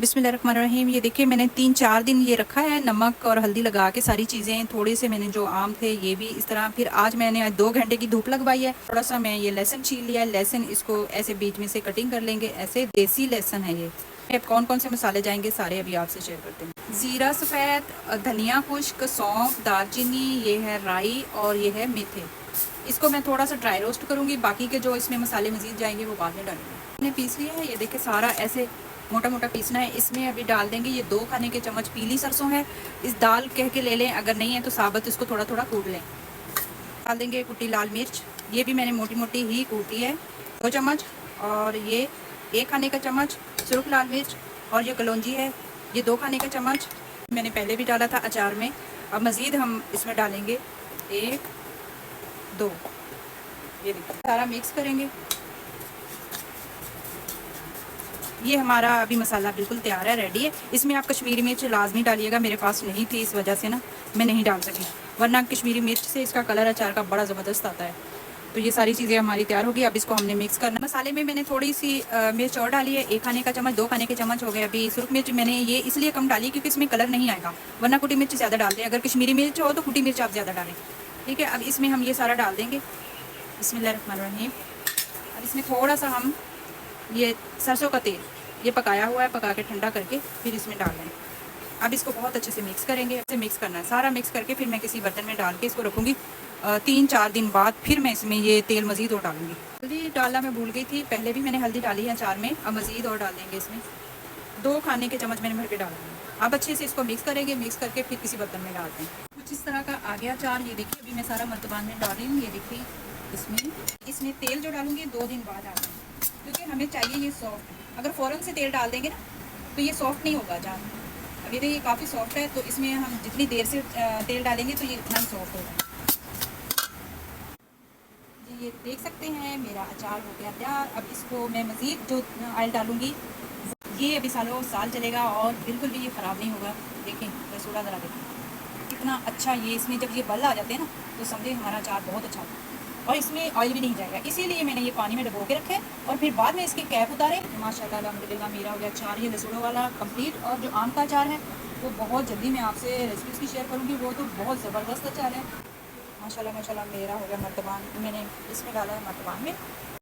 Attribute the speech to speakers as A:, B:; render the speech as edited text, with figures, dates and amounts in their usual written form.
A: बिस्मिल्लाहिर्रहमानिर्रहीम। ये देखिए मैंने 3-4 दिन ये रखा है, नमक और हल्दी लगा के सारी चीज़ें। थोड़े से मैंने जो आम थे ये भी इस तरह, फिर आज मैंने 2 घंटे की धूप लगवाई है। थोड़ा सा मैं ये लहसुन छील लिया है। लहसुन इसको ऐसे बीच में से कटिंग कर लेंगे, ऐसे देसी लहसुन है ये। अब कौन कौन से मसाले जाएंगे सारे अभी आपसे शेयर करते हैं। ज़ीरा सफ़ेद, धनिया खुश्क, सौंफ, दालचीनी, ये है राई और ये है मेथे। इसको मैं थोड़ा सा ड्राई रोस्ट करूँगी, बाकी के जो इसमें मसाले मज़ीद जाएंगे वो बाद में डालेंगे। मैंने पीस लिया है, ये देखिए सारा ऐसे मोटा मोटा पीसना है। इसमें अभी डाल देंगे ये 2 खाने के चम्मच पीली सरसों है। इस दाल कह के ले लें, अगर नहीं है तो साबुत इसको थोड़ा थोड़ा कूट लें। डाल देंगे कुटी लाल मिर्च, ये भी मैंने मोटी मोटी ही कूटी है, 2 चम्मच। और ये 1 खाने का चम्मच सुर्ख लाल मिर्च, और ये कलौंजी है, ये 2 खाने का चम्मच। मैंने पहले भी डाला था अचार में। अब मज़ीद हम इसमें डालेंगे 1 2, ये देखिए सारा मिक्स करेंगे। ये हमारा अभी मसाला बिल्कुल तैयार है, रेडी है। इसमें आप कश्मीरी मिर्च लाजमी डालिएगा, मेरे पास नहीं थी इस वजह से ना मैं नहीं डाल सकी, वरना कश्मीरी मिर्च से इसका कलर अचार का बड़ा ज़बरदस्त आता है। तो ये सारी चीज़ें हमारी तैयार होगी। अब इसको हमने मिक्स करना है। मसाले में मैंने थोड़ी सी मिर्च और डाली है, 1 खाने का चम्मच, 2 खाने के चम्मच हो गए। अभी सुर्ख मिर्च मैंने ये इसलिए कम डाली क्योंकि इसमें कलर नहीं आएगा, वरना कुटी मिर्च ज़्यादा डालते हैं। अगर कश्मीरी मिर्च हो तो कुटी मिर्च आप ज़्यादा डालें, ठीक है। अब इसमें हम ये सारा डाल देंगे। बिस्मिल्लाहिर्रहमानिर्रहीम। अब इसमें थोड़ा सा हम ये सरसों का तेल ये पकाया हुआ है, पका के ठंडा करके फिर इसमें डाल दें। अब इसको बहुत अच्छे से मिक्स करेंगे। ऐसे मिक्स करना है, सारा मिक्स करके फिर मैं किसी बर्तन में डाल के इसको रखूँगी। 3-4 दिन बाद फिर मैं इसमें ये तेल मज़ीद और डालूँगी। हल्दी डालना मैं भूल गई थी, पहले भी मैंने हल्दी डाली है अचार में। अब मज़ीद और डाल देंगे इसमें, 2 खाने के चम्मच मैंने भर के डाल दिए। अब अच्छे से इसको मिक्स करेंगे, मिक्स करके फिर किसी बर्तन में डालते हैं। कुछ इस तरह का आ गया अचार। ये देखिए अभी मैं सारा मर्तबान में डाल रही हूँ। ये देखिए इसमें तेल जो डालूँगी 2 दिन बाद डालूँगी, क्योंकि हमें चाहिए ये सॉफ्ट। अगर फ़ौरन से तेल डाल देंगे ना तो ये सॉफ्ट नहीं होगा अचार। अभी तो ये काफ़ी सॉफ्ट है, तो इसमें हम जितनी देर से तेल डालेंगे तो ये इतना ही सॉफ्ट होगा। जी ये देख सकते हैं मेरा अचार हो गया तैयार। अब इसको मैं मज़ीद जो ऑयल डालूँगी ये अभी सालों साल चलेगा और बिल्कुल भी ये ख़राब नहीं होगा। देखें रसोड़ा ज़रा देखें कितना अच्छा ये, इसमें जब ये बल आ जाते हैं ना तो समझे हमारा अचार बहुत अच्छा होगा। और इसमें ऑयल भी नहीं जाएगा, इसीलिए मैंने ये पानी में डबो के रखे और फिर बाद में इसकी कैप उतारे। माशाल्लाह अल्हम्दुलिल्लाह मेरा हो गया अचार ये लसूड़ों वाला कंप्लीट। और जो आम का अचार है वो बहुत जल्दी मैं आपसे रेसिपी उसकी शेयर करूँगी, वो तो बहुत ज़बरदस्त अचार है। माशाल्लाह माशाल्लाह मेरा हो गया मर्तबान, मैंने इसमें डाला है मर्तबान में।